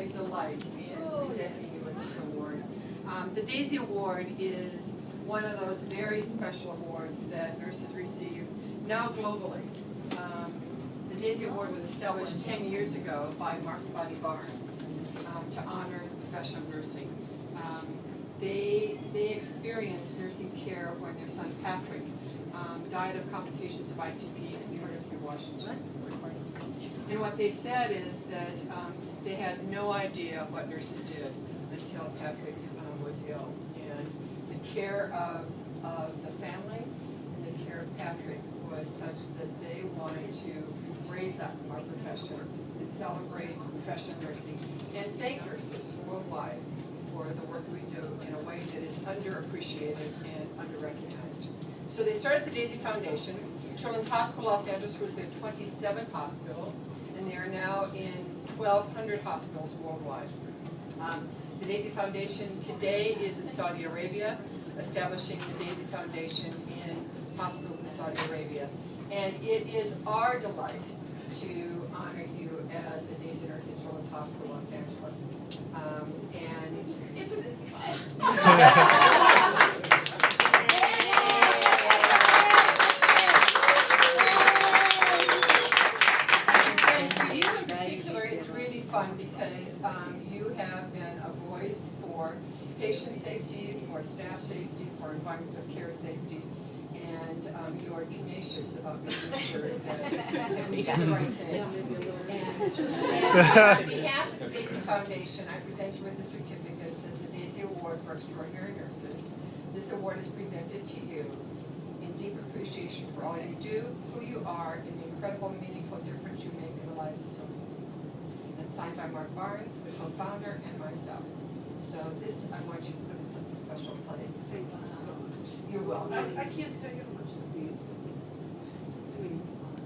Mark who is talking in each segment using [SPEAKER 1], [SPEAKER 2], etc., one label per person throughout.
[SPEAKER 1] my delight in presenting you with this award. The Daisy Award is one of those very special awards that nurses receive now globally. The Daisy Award was established 10 years ago by Mark Buddy Barnes to honor the profession of nursing. They experienced nursing care when their son Patrick died of complications of ITP at the University of Washington. And what they said is that they had no idea what nurses did until Patrick was ill. And the care of the family and the care of Patrick was such that they wanted to raise up our profession and celebrate the profession of nursing and thank nurses worldwide for the work we do in a way that is underappreciated and under-recognized. So they started the Daisy Foundation. Children's Hospital Los Angeles was their 27th hospital, and they are now in 1,200 hospitals worldwide. The Daisy Foundation today is in Saudi Arabia, establishing the Daisy Foundation in hospitals in Saudi Arabia. And it is our delight to honor you as a Daisy nurse at Children's Hospital Los Angeles. And isn't this fun? And for you in particular, it's really fun because you have been a voice for patient safety, for staff safety, for environmental care safety, and you are tenacious about making sure that we do the right thing. And on behalf of the Daisy Foundation, I present you with the certificates as the Daisy Award for Extraordinary Nurses. This award is presented to you in deep appreciation for all you do, who you are, and the incredible, meaningful difference you make in the lives of so many people. It's signed by Mark Barnes, the co-founder, and myself. So this, I want you to put in some special place.
[SPEAKER 2] Thank you so much.
[SPEAKER 1] You're welcome.
[SPEAKER 2] I can't tell you how much this means to me. It means a lot.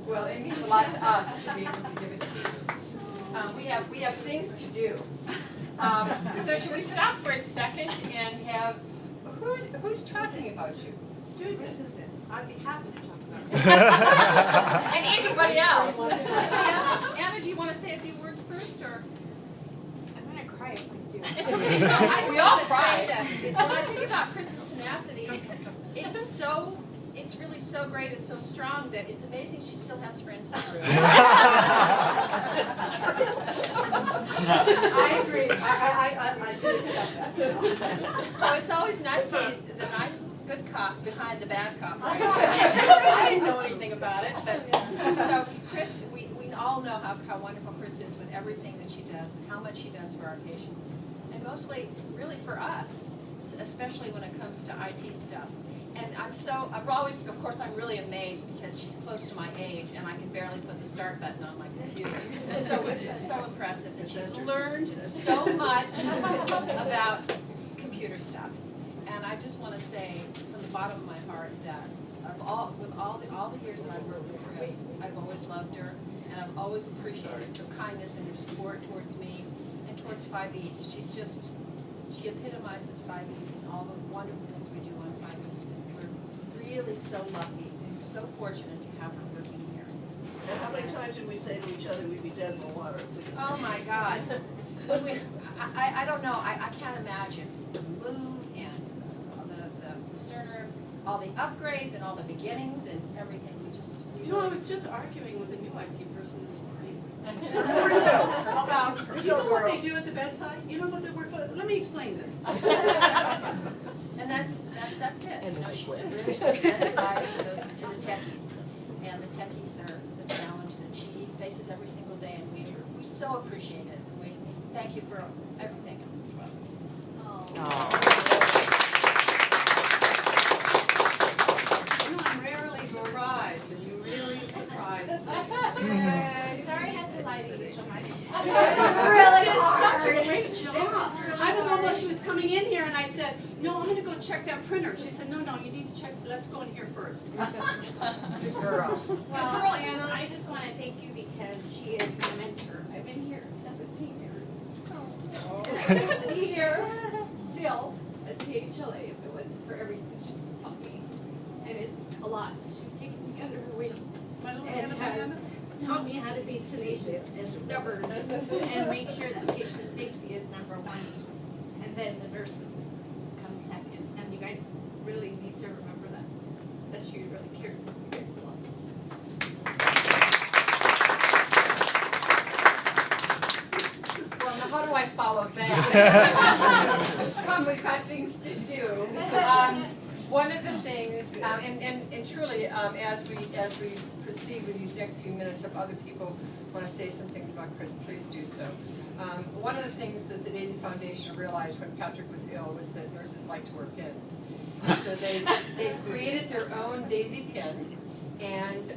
[SPEAKER 1] Well, it means a lot to us to be able to give it to you. We have things to do. So should we stop for a second and have, who's talking about you? Susan.
[SPEAKER 3] I'd be happy to talk about it.
[SPEAKER 1] And anybody else?
[SPEAKER 3] Anna, do you want to say a few words first, or?
[SPEAKER 4] I'm going to cry if I do.
[SPEAKER 3] It's okay. I
[SPEAKER 1] We
[SPEAKER 3] just
[SPEAKER 1] all
[SPEAKER 3] want to
[SPEAKER 1] cry.
[SPEAKER 3] say that when I think about Chris's tenacity, it's really so great and so strong that it's amazing she still has friends in the room.
[SPEAKER 2] I agree. I do accept that.
[SPEAKER 3] So it's always nice to be the nice, good cop behind the bad cop. Right? I didn't know anything about it, but so Chris, we all know how wonderful Chris is with everything that she does and how much she does for our patients, and mostly really for us, especially when it comes to IT stuff. And I'm always, of course, I'm really amazed because she's close to my age and I can barely put the start button on my computer. And so it's so impressive that she's learned so much about computer stuff. And I just want to say from the bottom of my heart that with all the years that I've worked with Chris, I've always loved her and I've always appreciated her kindness and her support towards me and towards 5 East. She epitomizes 5 East and all the wonderful things we do on 5 East. Really so lucky and so fortunate to have her working here.
[SPEAKER 5] And how many times did we say to each other we'd be dead in the water if we didn't?
[SPEAKER 3] Oh my God. I don't know, I can't imagine the move and the Cerner, all the upgrades and all the beginnings and everything.
[SPEAKER 2] You know, I was just arguing with a new IT person this morning.
[SPEAKER 5] About,
[SPEAKER 2] You know what they do at the bedside? You know what they work for? Let me explain this.
[SPEAKER 3] And that's it. You know, she's a really good bedside to the techies. And the techies are the challenge that she faces every single day, and we so appreciate it. And we thank you for everything else as well.
[SPEAKER 2] You know, I'm rarely surprised, and you really surprised me.
[SPEAKER 4] Sorry I have to lie to you so much.
[SPEAKER 2] Really did such a great job. I was almost, she was coming in here and I said, no, I'm gonna go check that printer. She said, no, you need to check, let's go in here first.
[SPEAKER 1] Good girl.
[SPEAKER 4] Well,
[SPEAKER 2] Girl, Anna.
[SPEAKER 4] I just want to thank you because she is my mentor. I've been here 17 years. And I wouldn't be here still at CHLA if it wasn't for everything she's taught me. And it's a lot. She's taken me under her wing
[SPEAKER 2] My little
[SPEAKER 4] and
[SPEAKER 2] Anna.
[SPEAKER 4] has taught me how to be tenacious and stubborn and make sure that patients and then the nurses come second. And you guys really need to remember that she really cares about you guys a lot.
[SPEAKER 1] Well, now how do I follow that? Come, we've got things to do. One of the things, and truly, as we proceed with these next few minutes, if other people want to say some things about Chris, please do so. One of the things that the Daisy Foundation realized when Patrick was ill was that nurses like to wear pins. And so they've created their own Daisy pin, and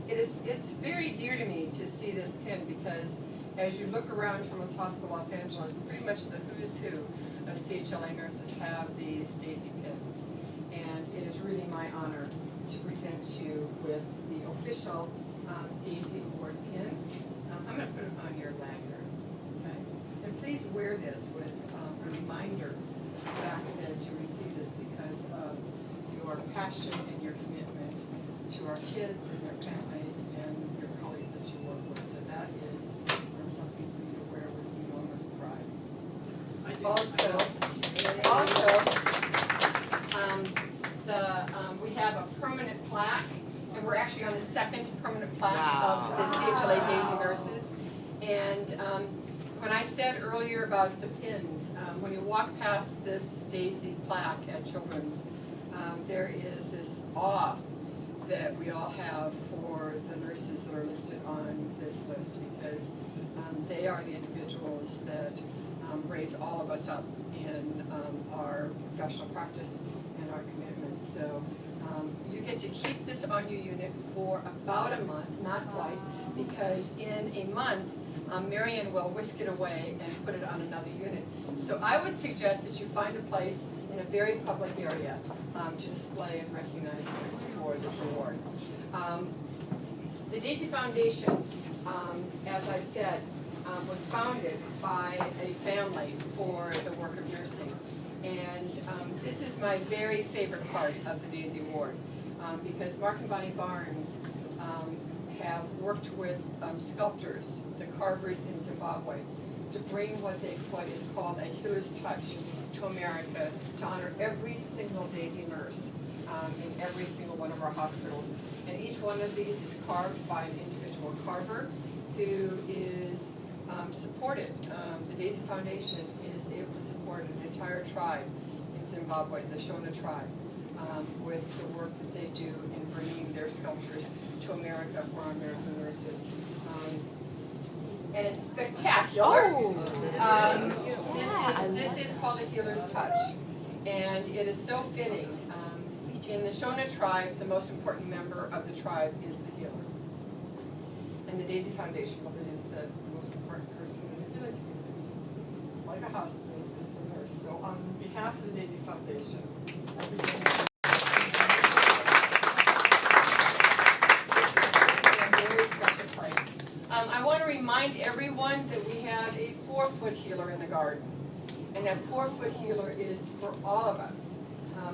[SPEAKER 1] it's very dear to me to see this pin because as you look around Children's Hospital Los Angeles, pretty much the who's who of CHLA nurses have these Daisy pins. And it is really my honor to present you with the official Daisy Award pin. I'm going to put it on your lanyard, okay? And please wear this with a reminder of the fact that you received this because of your passion and your commitment to our kids and their families and your colleagues that you work with. So that is something for you to wear with enormous pride. We have a permanent plaque, and we're actually on the second permanent plaque of the CHLA Daisy nurses. And when I said earlier about the pins, when you walk past this Daisy plaque at Children's, there is this awe that we all have for the nurses that are listed on this list because they are the individuals that raise all of us up in our professional practice and our commitments. So you get to keep this on your unit for about a month, not quite, because in a month, Marion will whisk it away and put it on another unit. So I would suggest that you find a place in a very public area to display and recognize us for this award. The Daisy Foundation, as I said, was founded by a family for the work of nursing. And this is my very favorite part of the Daisy Award because Mark and Bonnie Barnes have worked with sculptors, the carvers in Zimbabwe, to bring what is called a healer's touch to America to honor every single Daisy nurse in every single one of our hospitals. And each one of these is carved by an individual carver who is supported. The Daisy Foundation is able to support an entire tribe in Zimbabwe, the Shona tribe, with the work that they do in bringing their sculptures to America for our American nurses. And it's spectacular. This is called a healer's touch, and it is so fitting. In the Shona tribe, the most important member of the tribe is the healer. And the Daisy Foundation believes that the most important person in the healing community, like a hospital, is the nurse. So on behalf of the Daisy Foundation, I present a very special place. I want to remind everyone that we have a 4-foot healer in the garden. And that 4-foot healer is for all of us.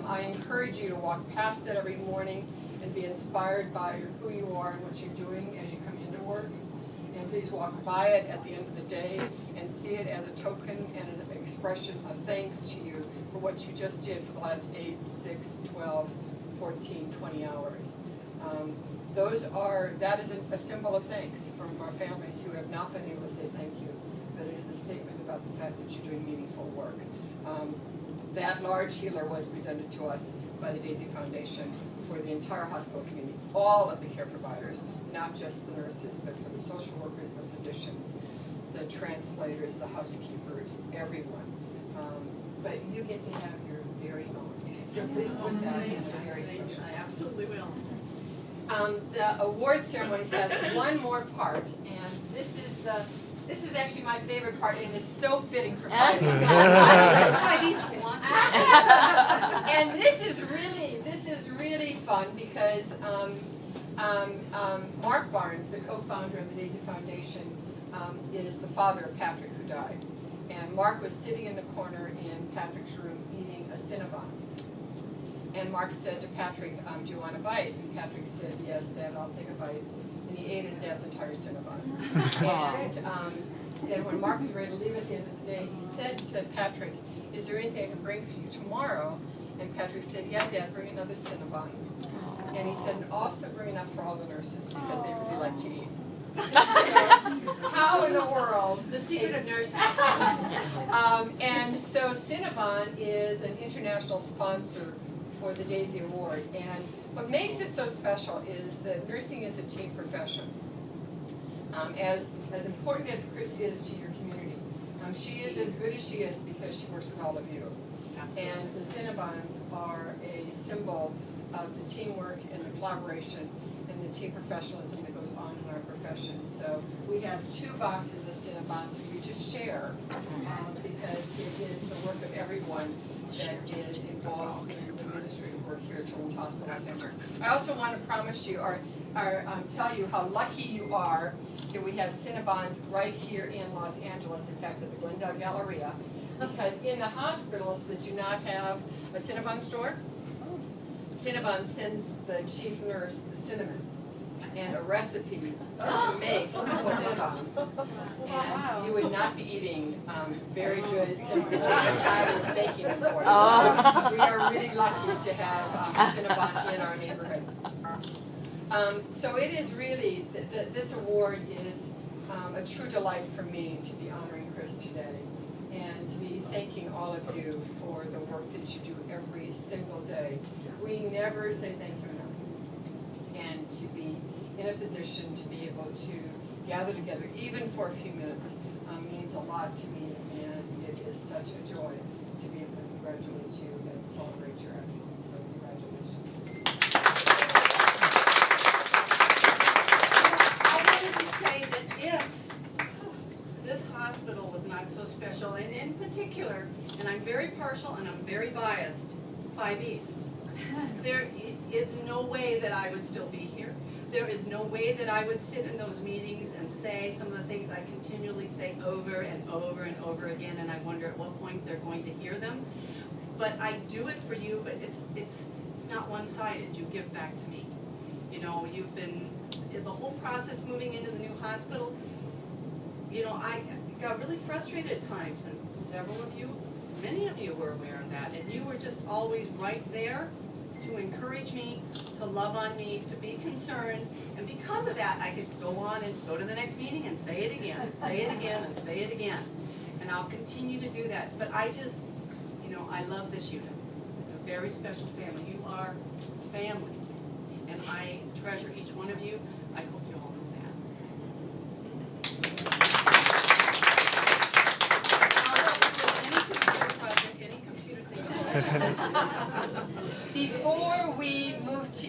[SPEAKER 1] I encourage you to walk past that every morning and be inspired by who you are and what you're doing as you come into work. And please walk by it at the end of the day and see it as a token and an expression of thanks to you for what you just did for the last 8, 6, 12, 14, 20 hours. That is a symbol of thanks from our families who have not been able to say thank you, but it is a statement about the fact that you're doing meaningful work. That large healer was presented to us by the Daisy Foundation for the entire hospital community, all of the care providers, not just the nurses, but for the social workers, the physicians, the translators, the housekeepers, everyone. But you get to have your very own. So please put that in a very special.
[SPEAKER 2] I absolutely will.
[SPEAKER 1] The award ceremonies has one more part, and this is actually my favorite part, and it is so fitting for Friday. And this is really fun because Mark Barnes, the co-founder of the Daisy Foundation, is the father of Patrick, who died. And Mark was sitting in the corner in Patrick's room eating a Cinnabon. And Mark said to Patrick, do you want a bite? And Patrick said, yes, Dad, I'll take a bite. And he ate his dad's entire Cinnabon. And And when Mark was ready to leave at the end of the day, he said to Patrick, "Is there anything I can bring for you tomorrow?" And Patrick said, "Yeah, Dad, bring another Cinnabon." And he said, "And also bring enough for all the nurses because they really like to eat." So, how in the world?
[SPEAKER 2] The secret of nursing.
[SPEAKER 1] And so Cinnabon is an international sponsor for the Daisy Award. And what makes it so special is that nursing is a team profession. As important as Chris is to your community, she is as good as she is because she works with all of you. And the Cinnabons are a symbol of the teamwork and the collaboration and the team professionalism that goes on in our profession. So we have 2 boxes of Cinnabons for you to share because it is the work of everyone that is involved in the administrative work here at Children's Hospital Los Angeles. I also want to promise you or tell you how lucky you are that we have Cinnabons right here in Los Angeles, in fact at the Glendale Galleria, because in the hospitals that do not have a Cinnabon store, Cinnabon sends the chief nurse the cinnamon and a recipe to make Cinnabons. And you would not be eating very good cinnamon if I was baking them for you. So we are really lucky to have Cinnabon in our neighborhood. So it is really, this award is a true delight for me to be honoring Chris today and to be thanking all of you for the work that you do every single day. We never say thank you enough. And to be in a position to be able to gather together, even for a few minutes, means a lot to me, and it is such a joy to be able to congratulate you and celebrate your excellence. So congratulations.
[SPEAKER 2] I wanted to say that if this hospital was not so special, and in particular, and I'm very partial and I'm very biased, 5 East, there is no way that I would still be here. There is no way that I would sit in those meetings and say some of the things I continually say over and over and over again, and I wonder at what point they're going to hear them. But I do it for you, but it's not one-sided. You give back to me. You know, you've been, the whole process moving into the new hospital, you know, I got really frustrated at times, and several of you, many of you were aware of that, and you were just always right there to encourage me, to love on me, to be concerned, and because of that, I could go on and go to the next meeting and say it again, and say it again, and say it again, and I'll continue to do that. But I just, you know, I love this unit. It's a very special family. You are family to me, and I treasure each one of you. I hope you all know that. Any computer thing.
[SPEAKER 1] Before we move to